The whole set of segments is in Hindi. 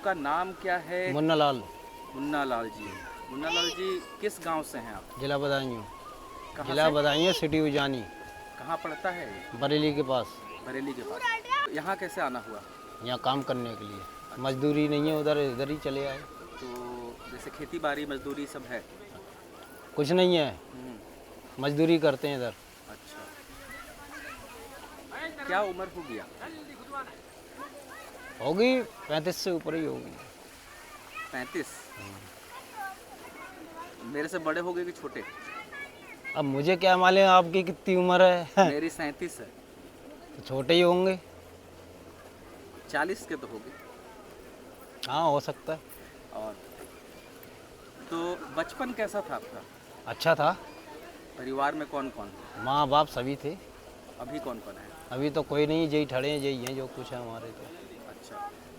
आपका नाम क्या है? मुन्ना लाल, मुन्ना लाल जी। मुन्ना लाल जी, किस गांव से हैं आप? जिला बदायूं। कहाँ जिला से? बदायूं, सिटी उजानी, कहाँ पड़ता है ये? बरेली के पास। बरेली के पास। यहाँ कैसे आना हुआ? यहाँ काम करने के लिए, मजदूरी नहीं है, उधर इधर ही चले आए। तो जैसे खेती बाड़ी मजदूरी सब है? कुछ नहीं है, हम्म, मजदूरी करते हैं इधर। अच्छा। क्या उम्र हो गया? होगी 35 से ऊपर ही होगी। 35? मेरे से बड़े हो गए कि छोटे? अब मुझे क्या मालूम आपकी कितनी उम्र है। मेरी 37 है। तो छोटे ही होंगे। 40 के तो हो गए। हाँ, हो सकता है। और तो बचपन कैसा था आपका? अच्छा था। परिवार में कौन कौन? माँ बाप सभी थे। अभी कौन कौन है? अभी तो कोई नहीं, यही ठड़े हैं, यही हैं जो कुछ है हमारे तो। अच्छा,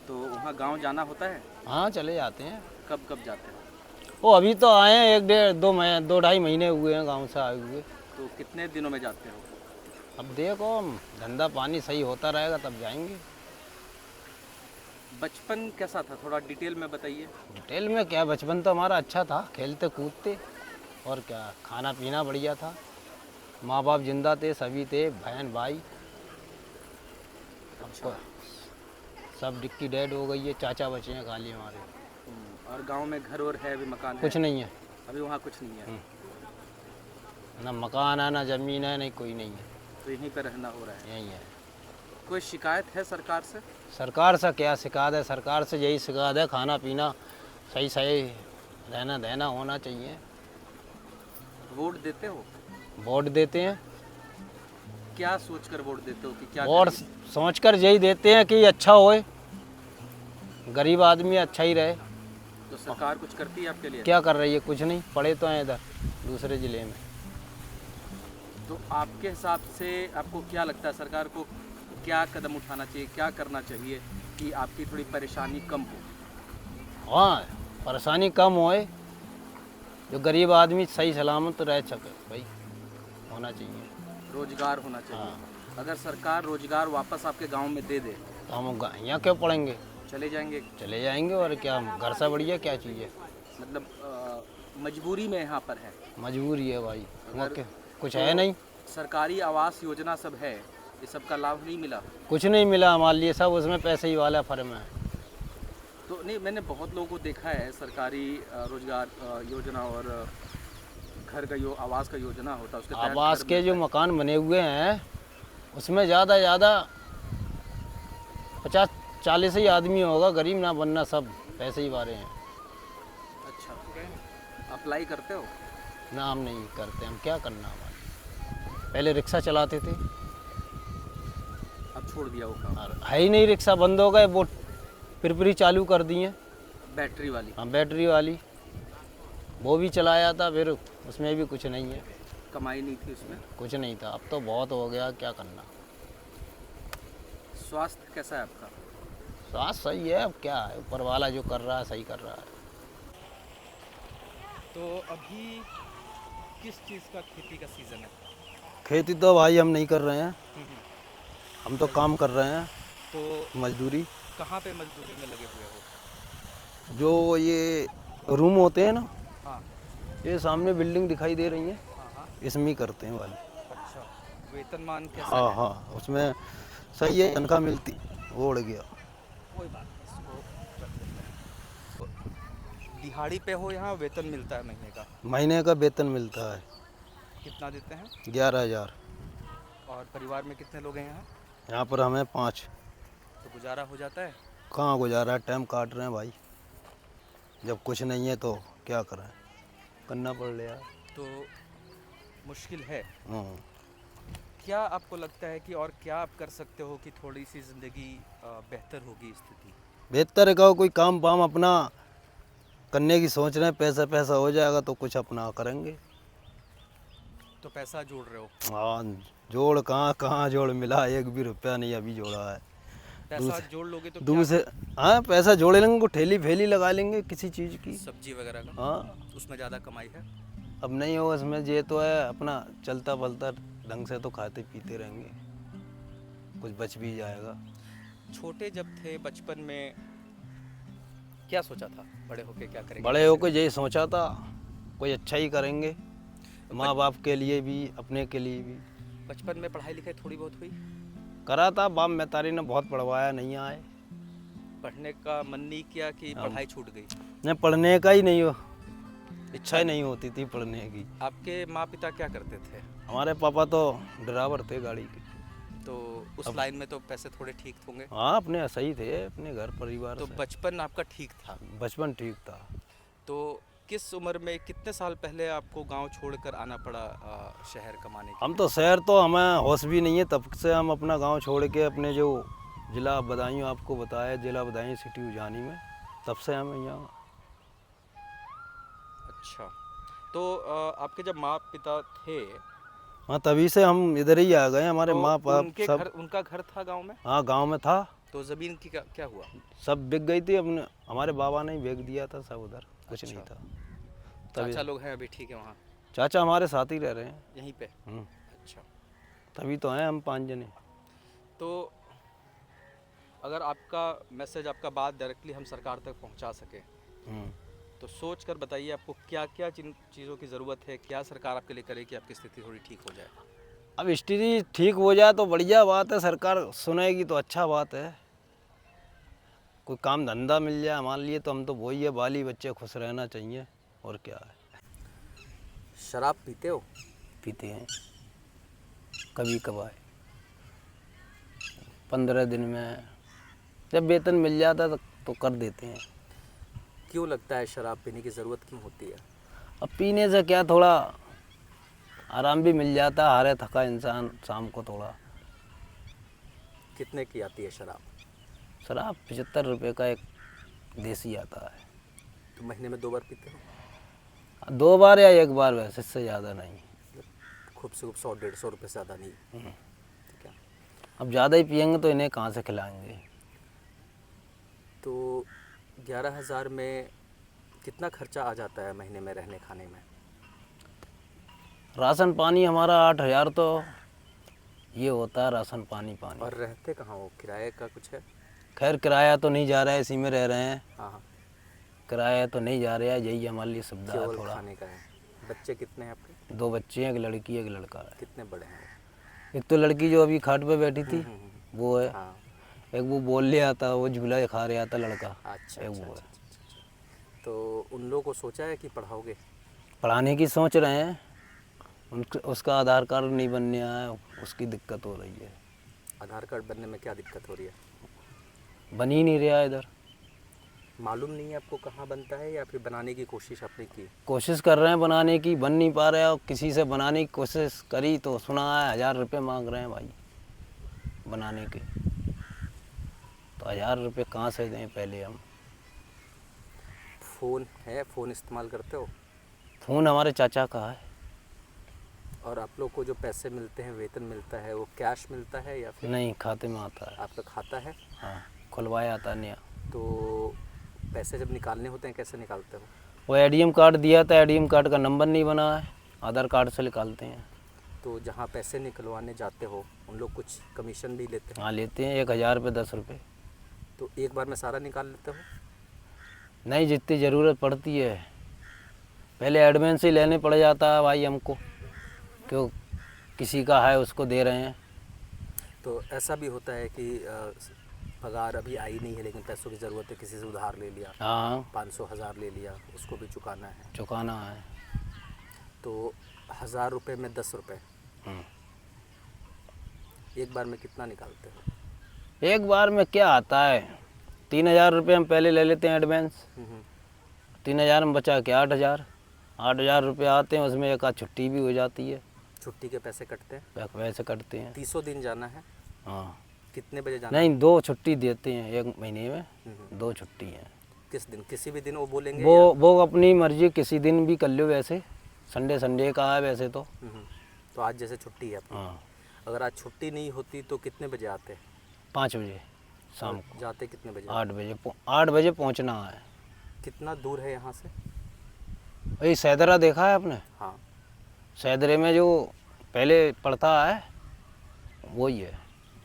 तो वहाँ गांव जाना होता है? हाँ, चले जाते हैं। कब कब जाते हो? वो अभी तो आए हैं, एक डेढ़ दो ढाई महीने हुए हैं गांव से आए हुए। तो कितने दिनों में जाते हो? अब देखो, धंधा पानी सही होता रहेगा तब जाएंगे। बचपन कैसा था, थोड़ा डिटेल में बताइए। डिटेल में क्या, बचपन तो हमारा अच्छा था, खेलते कूदते और क्या, खाना पीना बढ़िया था। माँ बाप जिंदा थे, सभी थे, बहन भाई। अच्छा। सब डिक्की डेड हो गई है, चाचा बचे हैं खाली हमारे। और गांव में घर और है, अभी मकान कुछ है? नहीं है, अभी वहाँ कुछ नहीं है? ना मकान है, ना ज़मीन है, नहीं कोई नहीं है। तो यहीं पे रहना हो रहा है? यही है। कोई शिकायत है सरकार से? सरकार से क्या शिकायत है, सरकार से यही शिकायत है, खाना पीना सही सही, रहना देना होना चाहिए। वोट देते हो? वोट देते हैं। क्या सोचकर वोट देते हो कि क्या और करें? सोचकर यही देते हैं कि अच्छा होए, गरीब आदमी अच्छा ही रहे। तो सरकार कुछ करती है आपके लिए? क्या कर रही है, कुछ नहीं, पड़े तो हैं इधर दूसरे ज़िले में। तो आपके हिसाब से आपको क्या लगता है, सरकार को क्या कदम उठाना चाहिए, क्या करना चाहिए कि आपकी थोड़ी परेशानी कम हो? हाँ, परेशानी कम होए, जो गरीब आदमी सही सलामत रह सके, भाई होना चाहिए। रोजगार होना चाहिए। अगर सरकार रोजगार वापस आपके गांव में दे दे तो हम यहाँ क्यों पड़ेंगे, चले जाएंगे? चले जाएंगे। और क्या, हम घर से बढ़िया क्या चाहिए। मतलब मजबूरी में यहाँ पर है? मजबूरी है भाई, अगर क्या कुछ तो है नहीं। सरकारी आवास योजना सब है, ये सब का लाभ नहीं मिला? कुछ नहीं मिला हमारे लिए, सब उसमें पैसे ही वाला फर्म है। तो नहीं, मैंने बहुत लोगों को देखा है, सरकारी रोजगार योजना और घर का आवास का योजना होता है, उसके तहत आवास घर के जो मिलता मकान बने हुए हैं उसमें ज़्यादा 50-40 ही आदमी होगा, गरीब ना बनना, सब पैसे ही वाले हैं। है। अच्छा, अप्लाई करते हो? ना, हम नहीं करते, हम क्या करना हमारे। पहले रिक्शा चलाते थे, अब छोड़ दिया वो काम? और है ही नहीं, रिक्शा बंद हो गए, वो पिरपिरी चालू कर दी हैं। बैटरी वाली? हाँ, बैटरी वाली, वो भी चलाया था, फिर उसमें भी कुछ नहीं है, कमाई नहीं थी उसमें? कुछ नहीं था। अब तो बहुत हो गया, क्या करना। स्वास्थ्य कैसा है आपका? स्वास्थ्य सही है, अब क्या है, ऊपर वाला जो कर रहा है सही कर रहा है। तो अभी किस चीज़ का खेती का सीज़न है? खेती तो भाई हम नहीं कर रहे हैं, हम तो काम कर रहे हैं, तो मजदूरी। कहाँ पे मजदूरी में लगे हुए हो? जो ये रूम होते हैं ना, हाँ ये सामने बिल्डिंग दिखाई दे रही है, हाँ हाँ। इसमें ही करते हैं वाली। अच्छा, वेतनमान कैसा हाँ है? हाँ, उसमें सही है, तनख्वाह मिलती। वो उड़ गया। कोई बात नहीं, इसको रख देते हैं। दिहाड़ी पे हो, यहाँ वेतन मिलता है महीने का? महीने का वेतन मिलता है कितना देते हैं? 11,000। और परिवार में कितने लोग हैं यहाँ? यहाँ पर हमें 5। तो गुजारा हो जाता है? कहाँ गुजारा, टाइम काट रहे हैं भाई, जब कुछ नहीं है तो क्या करें, करना पड़ रहा है। तो मुश्किल है। हाँ। क्या आपको लगता है कि और क्या आप कर सकते हो कि थोड़ी सी ज़िंदगी बेहतर होगी स्थिति? बेहतर है, कहो कोई काम वाम अपना करने की सोच रहे हैं, पैसा पैसा हो जाएगा तो कुछ अपना करेंगे। तो पैसा जोड़ रहे हो? हाँ, जोड़ कहाँ कहाँ जोड़ मिला, एक भी रुपया नहीं अभी जोड़ा है। पैसा जोड़ लोगे तो क्या? दूसरे, हाँ, पैसा जोड़ लेंगे, को ठेली फेली लगा लेंगे किसी चीज़ की। सब्जी वगैरह का? हाँ, उसमें ज़्यादा कमाई है? अब नहीं होगा इसमें, ये तो है अपना चलता फलता ढंग से तो खाते पीते रहेंगे, कुछ बच भी जाएगा। छोटे जब थे बचपन में क्या सोचा था बड़े होके क्या करेंगे? बड़े होकर यही सोचा था कोई अच्छा ही करेंगे, माँ बाप के लिए भी अपने के लिए भी। बचपन में पढ़ाई लिखाई थोड़ी बहुत हुई? करा था, बाप महतारी ने बहुत पढ़वाया, नहीं आए। पढ़ने का मन नहीं किया कि हम- पढ़ाई छूट गई? नहीं, पढ़ने का ही नहीं हो, इच्छा ही नहीं होती थी पढ़ने की। आपके माँ पिता क्या करते थे? हमारे पापा तो ड्राइवर थे गाड़ी के। तो उस लाइन में तो पैसे थोड़े ठीक होंगे। हाँ, अपने सही थे, अपने घर परिवार तो से। बचपन आपका ठीक था। बचपन ठीक था। तो किस उम्र में, कितने साल पहले आपको गांव छोड़कर आना पड़ा शहर कमाने के हम लिए? तो शहर तो हमें होश भी नहीं है, तब से हम अपना गांव छोड़ के अपने जो जिला बदायूं आपको बताया, जिला बदायूं सिटी उजानी में, तब से हम यहाँ। अच्छा, तो आपके जब माँ पिता थे हाँ, तभी से हम इधर ही आ गए, हमारे तो माँ बाप उनके सब। घर, उनका घर था गांव में? हाँ, गांव में था। तो ज़मीन की क्या क्या हुआ? सब बिक गई थी, अपने हमारे बाबा ने ही बेच दिया था सब, उधर कुछ नहीं अच्छा। था तभी। चाचा लोग हैं अभी ठीक है वहाँ चाचा हमारे साथ ही रह रहे हैं। यहीं पे? हम्म, अच्छा, तभी तो हैं हम 5 जने। तो अगर आपका मैसेज, आपका बात डायरेक्टली हम सरकार तक पहुंचा सके हम्म। तो सोच कर बताइए आपको क्या क्या जिन चीज़ों की ज़रूरत है, क्या सरकार आपके लिए करे कि आपकी स्थिति थोड़ी ठीक हो जाए? अब स्थिति ठीक हो जाए तो बढ़िया बात है, सरकार सुनेगी तो अच्छा बात है। कोई काम धंधा मिल जाए हमारे लिए तो हम तो वही है, बाली बच्चे खुश रहना चाहिए, और क्या है। शराब पीते हो? पीते हैं कभी कभार, 15 दिन में, जब वेतन मिल जाता तो कर देते हैं। क्यों लगता है शराब पीने की ज़रूरत क्यों होती है? अब पीने से क्या, थोड़ा आराम भी मिल जाता है, हारे थका इंसान शाम को थोड़ा। कितने की आती है शराब? शराब 75 रुपये का एक देसी आता है। तो महीने में 2 बार पीते हो? 2 बार या 1 बार, वैसे इससे ज़्यादा नहीं। खूब से खूब 100-150 रुपये से ज़्यादा नहीं? ठीक है। अब ज़्यादा ही पियेंगे तो इन्हें कहाँ से खिलाएंगे। तो 11,000 में कितना खर्चा आ जाता है महीने में रहने खाने में? राशन पानी हमारा 8,000 तो ये होता है, राशन पानी। और रहते कहाँ हो? किराए का कुछ है? खैर किराया तो नहीं जा रहा है, इसी में रह रहे हैं। हाँ हाँ। किराया तो नहीं जा रहा है, यही हमारे लिए सुविधा है केवल थोड़ा। खाने का है। बच्चे कितने हैं आपके? 2 बच्चे हैं, एक लड़की एक लड़का है। कितने बड़े हैं एक तो लड़की जो अभी खाट पे बैठी थी वो है, वो? हाँ। एक वो बोल लिया था, वो झूला खा रहा था लड़का, अच्छा एक अच्छा वो अच्छा है। अच्छा। तो उन लोगों को सोचा है कि पढ़ाओगे? पढ़ाने की सोच रहे हैं, उसका आधार कार्ड नहीं बनने आया, उसकी दिक्कत हो रही है। आधार कार्ड बनने में क्या दिक्कत हो रही है? बन ही नहीं रहा इधर। मालूम नहीं है आपको कहाँ बनता है, या फिर बनाने की कोशिश आपने की? कोशिश कर रहे हैं बनाने की, बन नहीं पा रहा है, और किसी से बनाने की कोशिश करी तो सुना है 1,000 रुपये मांग रहे हैं भाई बनाने के। तो 1,000 रुपये कहाँ से दें पहले हम। फ़ोन है? फ़ोन इस्तेमाल करते हो? फ़ोन हमारे चाचा का है। और आप लोग को जो पैसे मिलते हैं, वेतन मिलता है, वो कैश मिलता है या फिर नहीं, खाते में आता है। आपका खाता है? हाँ, खुलवाया आता नया। तो पैसे जब निकालने होते हैं कैसे निकालते हो? वो एडीएम कार्ड दिया था, एडीएम कार्ड का नंबर नहीं बना है, आधार कार्ड से निकालते हैं। तो जहाँ पैसे निकलवाने जाते हो उन लोग कुछ कमीशन भी लेते हैं? हाँ, लेते हैं 1,000 रुपये 10 रुपये। तो एक बार में सारा निकाल लेते हो? नहीं, जितनी ज़रूरत पड़ती है, पहले एडवांस ही लेने पड़ जाता है भाई हमको, क्यों किसी का है उसको दे रहे हैं। तो ऐसा भी होता है कि पगार अभी आई नहीं है लेकिन पैसों की ज़रूरत है, किसी से उधार ले लिया, हाँ, 500-1,000 ले लिया, उसको भी चुकाना है। चुकाना है। तो 1,000 रुपये में 10 रुपये, एक बार में कितना निकालते हो? एक बार में क्या आता है, 3,000 रुपये हम पहले ले लेते हैं एडवांस। 3,000 में बचा के 8,000 रुपये आते हैं, उसमें एक आध छुट्टी भी हो जाती है। छुट्टी के पैसे कटते हैं? पैसे कटते हैं। 30 दिन जाना है? हाँ, कितने बजे जाना नहीं 2 छुट्टी देते हैं एक महीने में, है? 2 छुट्टी हैं। किस दिन? किसी भी दिन वो बोलेंगे? वो अपनी मर्जी, किसी दिन भी कर लो, वैसे संडे का है वैसे तो। तो आज जैसे छुट्टी है अपनी, हाँ, अगर आज छुट्टी नहीं होती तो कितने बजे आते? 5 बजे शाम को। जाते कितने बजे? 8 बजे पहुँचना है। कितना दूर है यहाँ से? वही सैदरा देखा है आपने? हाँ। सैदरे में जो पहले पड़ता है वही है,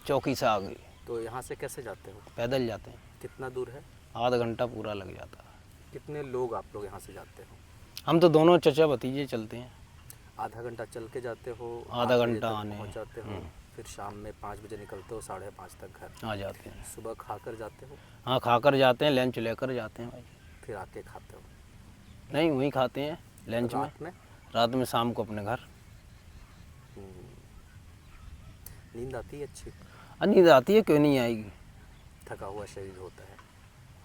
चौकी से आगे। तो यहाँ से कैसे जाते हो? पैदल जाते हैं। कितना दूर है? आधा घंटा पूरा लग जाता है। कितने लोग आप लोग यहाँ से जाते हो? हम तो दोनों चचा भतीजे चलते हैं। आधा घंटा चल के जाते हो, आधा 8 बजे घंटा तक आने। पहुँच जाते हो, फिर शाम में 5 बजे निकलते हो, 5:30 तक घर। आ जाते हैं। सुबह खाकर जाते हो, हाँ खाकर जाते हैं, लंच लेकर जाते हैं भाई। फिर आके खाते हो? नहीं वहीं खाते हैं लंच में। रात में? रात में शाम को अपने घर। नींद आती है अच्छी? नींद आती है, क्यों नहीं आएगी। थका हुआ शरीर होता है,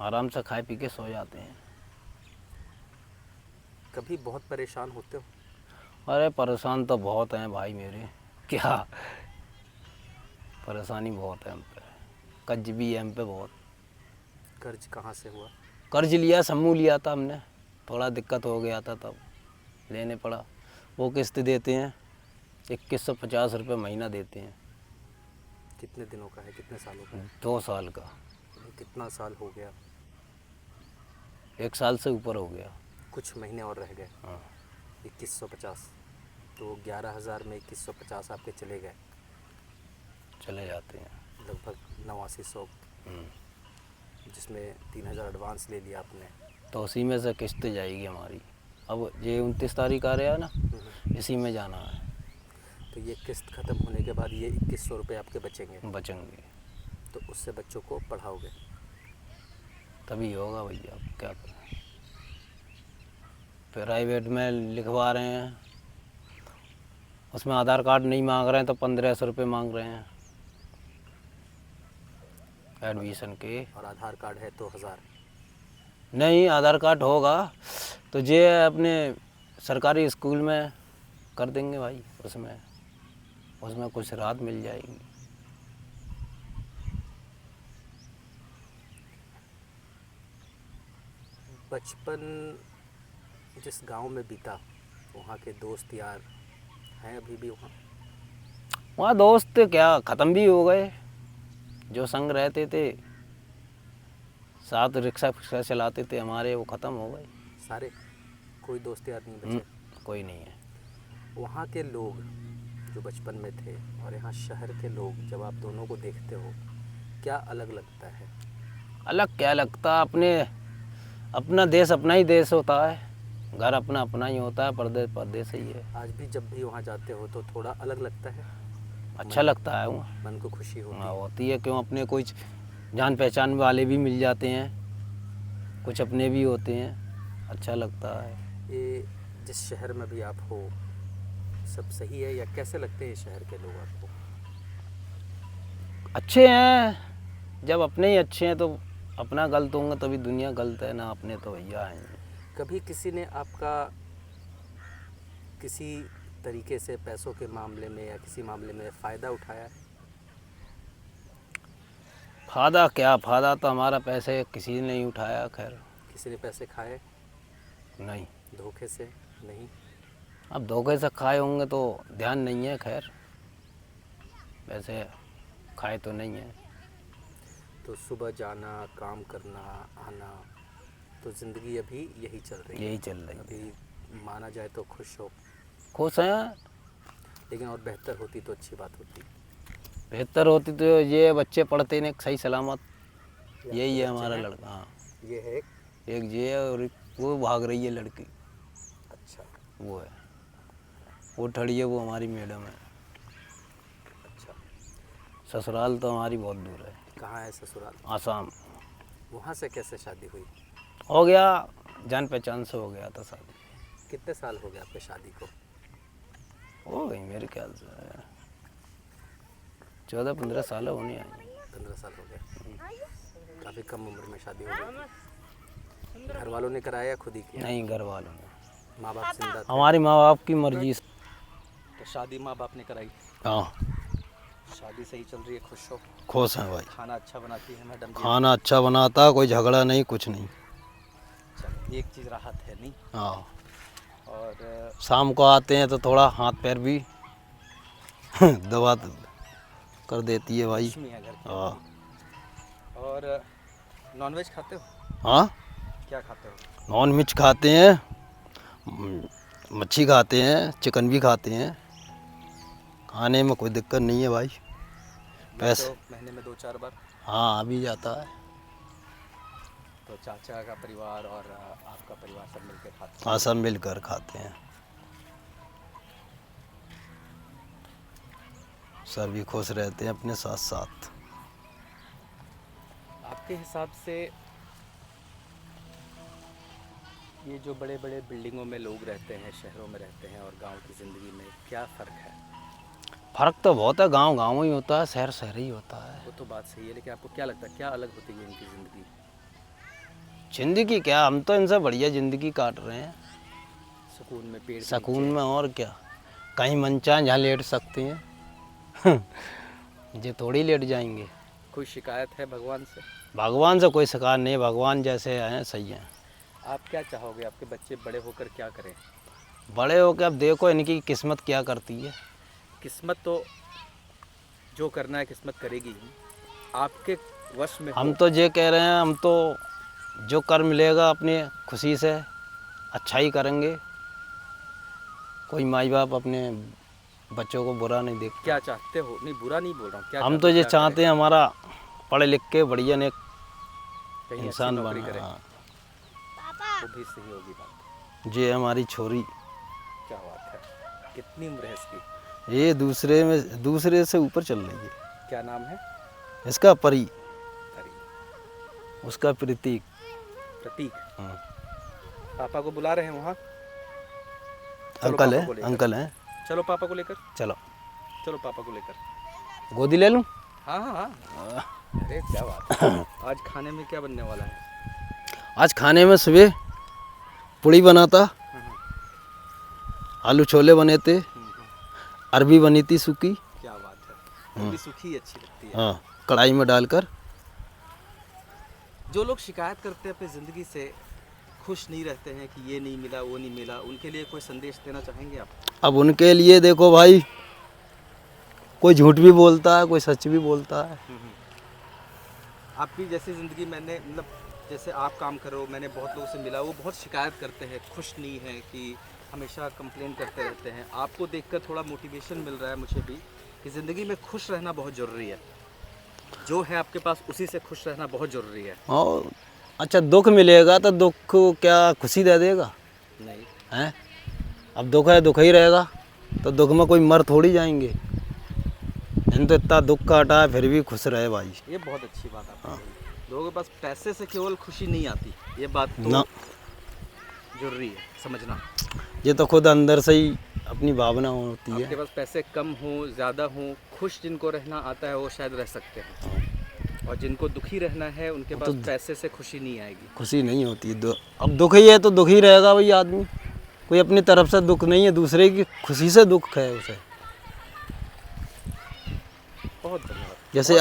आराम से खाए पी के सो जाते हैं। कभी बहुत परेशान होते हो? अरे परेशान तो बहुत हैं भाई मेरे, क्या परेशानी बहुत है हम पे, कर्ज भी है हम पे बहुत। कर्ज कहाँ से हुआ? कर्ज लिया, समूह लिया था हमने, थोड़ा दिक्कत हो गया था तब लेने पड़ा। वो किस्त देते हैं 2150 रुपये महीना देते हैं। कितने दिनों का है, कितने सालों का है? 2 साल का। कितना साल हो गया? 1 साल से ऊपर हो गया। कुछ महीने और रह गए। हाँ 2150, तो 11,000 में 2150 आपके चले गए, चले जाते हैं। लगभग 8900, जिसमें 3,000 एडवांस ले लिया आपने। तो उसी में से किस्त जाएगी हमारी। अब ये 29 तारीख आ रहा है ना, इसी में जाना है। तो ये किस्त ख़त्म होने के बाद ये 2100 रुपये आपके बचेंगे, बचेंगे तो उससे बच्चों को पढ़ाओगे? तभी होगा भैया, अब क्या करें। प्राइवेट में लिखवा रहे हैं, उसमें आधार कार्ड नहीं मांग रहे हैं तो 1500 रुपये मांग रहे हैं एडमिशन के। और आधार कार्ड है तो 1000? नहीं आधार कार्ड होगा तो ये अपने सरकारी स्कूल में कर देंगे भाई, उसमें कुछ राहत मिल जाएगी। बचपन जिस गांव में बीता, वहाँ के दोस्त यार हैं अभी भी वहाँ? वहाँ दोस्त क्या ख़त्म भी हो गए, जो संग रहते थे, साथ रिक्शा फिक्शा चलाते थे हमारे, वो ख़त्म हो गए सारे? कोई दोस्त यार नहीं बचे? कोई नहीं है। वहाँ के लोग जो बचपन में थे और यहाँ शहर के लोग, जब आप दोनों को देखते हो, क्या अलग लगता है? अलग क्या लगता, अपना देश अपना ही देश होता है, घर अपना अपना ही होता है, परदेश परदेश ही है। आज भी जब भी वहाँ जाते हो तो थोड़ा अलग लगता है? अच्छा लगता है वहाँ। मन को खुशी होती हाँ है? होती है, क्यों अपने कुछ जान पहचान वाले भी मिल जाते हैं, कुछ अपने भी होते हैं, अच्छा लगता है। ये जिस शहर में भी आप हो, सब सही है या कैसे लगते हैं शहर के लोग आपको? अच्छे हैं, जब अपने ही अच्छे हैं तो अपना गलत होंगे तभी दुनिया गलत है ना, अपने तो भैया हैं। कभी किसी ने आपका किसी तरीके से पैसों के मामले में या किसी मामले में फ़ायदा उठाया? फ़ायदा क्या, फ़ायदा तो हमारा पैसे किसी ने नहीं उठाया। खैर किसी ने पैसे खाए? नहीं। धोखे से? नहीं? अब धोखे से खाए होंगे तो ध्यान नहीं है, खैर वैसे खाए तो नहीं है। तो सुबह जाना, काम करना, आना, तो ज़िंदगी अभी यही चल रही है? यही चल रही है। अभी माना जाए तो खुश हो? खुश हैं, लेकिन और बेहतर होती तो अच्छी बात होती। बेहतर होती तो ये बच्चे पढ़ते नहीं सही सलामत, यही है हमारा लड़का। हाँ ये है एक ये है और वो भाग रही है लड़की, अच्छा वो है, वो ठड़ी है, वो हमारी मैडम है। अच्छा। ससुराल तो हमारी बहुत दूर है। कहाँ है ससुराल? आसाम। वहाँ से कैसे शादी हुई? हो गया, जान पहचान से हो गया था शादी। कितने साल हो गए आपके शादी को? हो गई मेरे ख्याल से 14-15 साल होने आई। 15 साल हो गए। काफ़ी कम उम्र में शादी हो गई। घर वालों ने कराया या खुद ही किया? नहीं घर वालों ने। माँ बाप जिंदा थे? हमारे माँ बाप की मर्जी से। तो शादी माँ बाप ने कराई? हाँ शादी सही चल रही है, खुश हो? खुश हैं भाई। खाना अच्छा बनाती है मैडम जी? खाना अच्छा बनाता, कोई झगड़ा नहीं, कुछ नहीं। चलो एक चीज़ राहत है नहीं। हाँ और शाम को आते हैं तो थोड़ा हाथ पैर भी दबा कर देती है भाई। लक्ष्मी है घर की। हाँ। और नॉनवेज खाते हो? हाँ क्या खाते हो? नॉन वेज खाते हैं, मच्छी खाते हैं, चिकन भी खाते हैं, खाने में कोई दिक्कत नहीं है भाई। पैसे तो महीने में 2-4 बार? हाँ आ भी जाता है। तो चाचा का परिवार और आपका परिवार सब मिलकर खाते हैं। हाँ, सब मिलकर खाते हैं, सभी खुश रहते हैं अपने साथ साथ। आपके हिसाब से ये जो बड़े बड़े बिल्डिंगों में लोग रहते हैं, शहरों में रहते हैं, और गांव की ज़िंदगी में क्या फ़र्क है? फ़र्क तो बहुत है, गांव गांव ही होता है, शहर शहर ही होता है। वो तो बात सही है, लेकिन आपको क्या लगता है क्या अलग होती है इनकी ज़िंदगी? ज़िंदगी क्या, हम तो इनसे बढ़िया ज़िंदगी काट रहे हैं, सुकून में, पेड़ के सुकून नीचे। में, और क्या। कहीं मन चाहे जहाँ लेट सकते हैं ये थोड़ी लेट जाएंगे। कोई शिकायत है भगवान से? भगवान से कोई शिकायत नहीं, भगवान जैसे हैं सही हैं। आप क्या चाहोगे आपके बच्चे बड़े होकर क्या करें? बड़े हो के अब देखो इनकी किस्मत क्या करती है। किस्मत तो जो करना है किस्मत करेगी ही। आपके वश में हम हो। तो ये कह रहे हैं, हम तो जो कर मिलेगा अपनी खुशी से अच्छा ही करेंगे। कोई माई बाप अपने बच्चों को बुरा नहीं देखता। क्या चाहते हो? नहीं, बुरा नहीं बोल रहा हूँ, क्या हम चाहते तो हो, ये क्या चाहते हैं हमारा पढ़े लिख के बढ़िया ने करें? कहीं अच्छी इंसान नौकरी बना। करें। हाँ, वो भी सही होगी बात। ये हमारी छोरी, क्या बात है, कितनी उम्र है इसकी? ये दूसरे से ऊपर चल रही है। क्या नाम है? इसका परी, अरे, उसका प्रतीक। प्रतीक। हाँ। पापा को बुला रहे हैं वहाँ? चलो अंकल पापा है, को लेकर। अंकल हैं। चलो पापा को लेकर, चलो चलो पापा को लेकर। गोदी ले लूँ। हाँ हाँ हाँ। अरे क्या बात है। आज खाने में क्या बनने वाला है? आज खाने में सुबह पूड़ी बना था, आलू छोले बने थे, अरबी बनी थी सूखी। क्या बात है, अरबी सूखी ही अच्छी लगती है। हाँ, कढ़ाई में डालकर। जो लोग शिकायत करते हैं अपनी ज़िंदगी से, खुश नहीं रहते हैं कि ये नहीं मिला वो नहीं मिला, उनके लिए कोई संदेश देना चाहेंगे आप? अब उनके लिए देखो भाई, कोई झूठ भी बोलता है, कोई सच भी बोलता है। आपकी जैसी ज़िंदगी मैंने, मतलब जैसे आप काम करो, मैंने बहुत लोगों से मिला, वो बहुत शिकायत करते हैं, खुश नहीं है, कि हमेशा कंप्लेन करते रहते हैं। आपको देखकर थोड़ा मोटिवेशन मिल रहा है मुझे भी कि ज़िंदगी में खुश रहना बहुत ज़रूरी है। जो है आपके पास उसी से खुश रहना बहुत ज़रूरी है। और अच्छा, दुख मिलेगा तो दुख को क्या खुशी दे देगा? नहीं हैं? अब दुख है, दुख ही रहेगा, तो दुख में कोई मर थोड़ी जाएंगे। इन तो इतना दुख काटा है फिर भी खुश रहे भाई। ये बहुत अच्छी बात आपने कही। लोगों के पास पैसे से केवल खुशी नहीं आती, ये बात तो ना, जरूरी है समझना। ये तो खुद अंदर से ही अपनी भावना होती आपके है। पास पैसे कम हो ज़्यादा हो, खुश जिनको रहना आता है वो शायद रह सकते हैं, और जिनको दुखी रहना है उनके पास पैसे से खुशी नहीं आएगी। खुशी नहीं होती। अब दुख ही है तो दुख ही रहेगा भाई आदमी। कोई अपनी तरफ से दुख नहीं है, दूसरे की खुशी से दुख है उसे। बहुत धन्यवाद। जैसे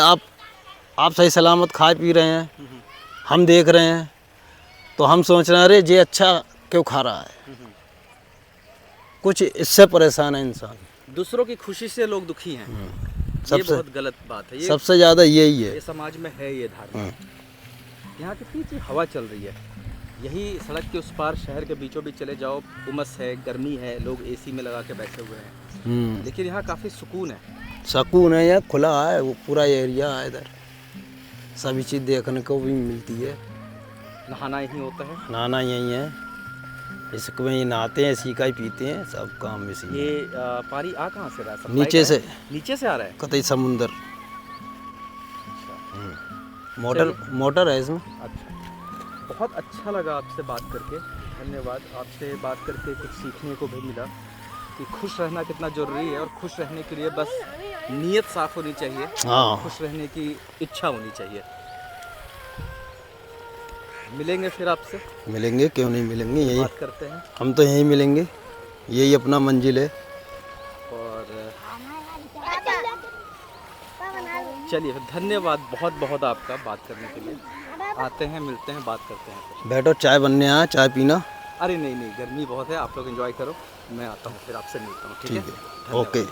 आप सही सलामत खा पी रहे हैं, हम देख रहे हैं, तो हम सोच रहे हैं अरे ये अच्छा क्यों खा रहा है। कुछ इससे परेशान है इंसान। दूसरों की खुशी से लोग दुखी हैं, ये सबसे बहुत गलत बात है। ये सबसे ज़्यादा यही है। ये समाज में है ये धारणा। यहाँ कितनी अच्छी हवा चल रही है, यही सड़क के उस पार शहर के बीचों बीच चले जाओ, उमस है, गर्मी है, लोग एसी में लगा के बैठे हुए हैं, लेकिन यहाँ काफ़ी सुकून है। सुकून है, यह खुला है, वो पूरा एरिया है इधर, सभी चीज़ देखने को भी मिलती है। नहाना यहीं होता है? नहाना यही है, इसको ही नहाते हैं, इसी का ही पीते हैं, सब काम इसी में। ये पानी आ कहाँ से रहा है? सप्लाई नीचे का से, है? नीचे से आ रहा है? कतई समुंदर। मोटर है इसमें। अच्छा, बहुत अच्छा लगा आपसे बात करके, धन्यवाद। आपसे बात करके कुछ सीखने को भी मिला कि खुश रहना कितना ज़रूरी है, और खुश रहने के लिए बस नीयत साफ़ होनी चाहिए, हाँ, खुश रहने की इच्छा होनी चाहिए। मिलेंगे फिर आपसे, मिलेंगे, क्यों नहीं मिलेंगे, यही बात करते हैं। हम तो यहीं मिलेंगे, यही अपना मंजिल है। और चलिए, धन्यवाद बहुत बहुत आपका बात करने के लिए। आते हैं, मिलते हैं, बात करते हैं फिर। बैठो, चाय बनने आया, चाय पीना। अरे नहीं नहीं, गर्मी बहुत है, आप लोग एंजॉय करो, मैं आता हूँ फिर आपसे मिलता हूँ। ठीक है, ठीक है, ओके।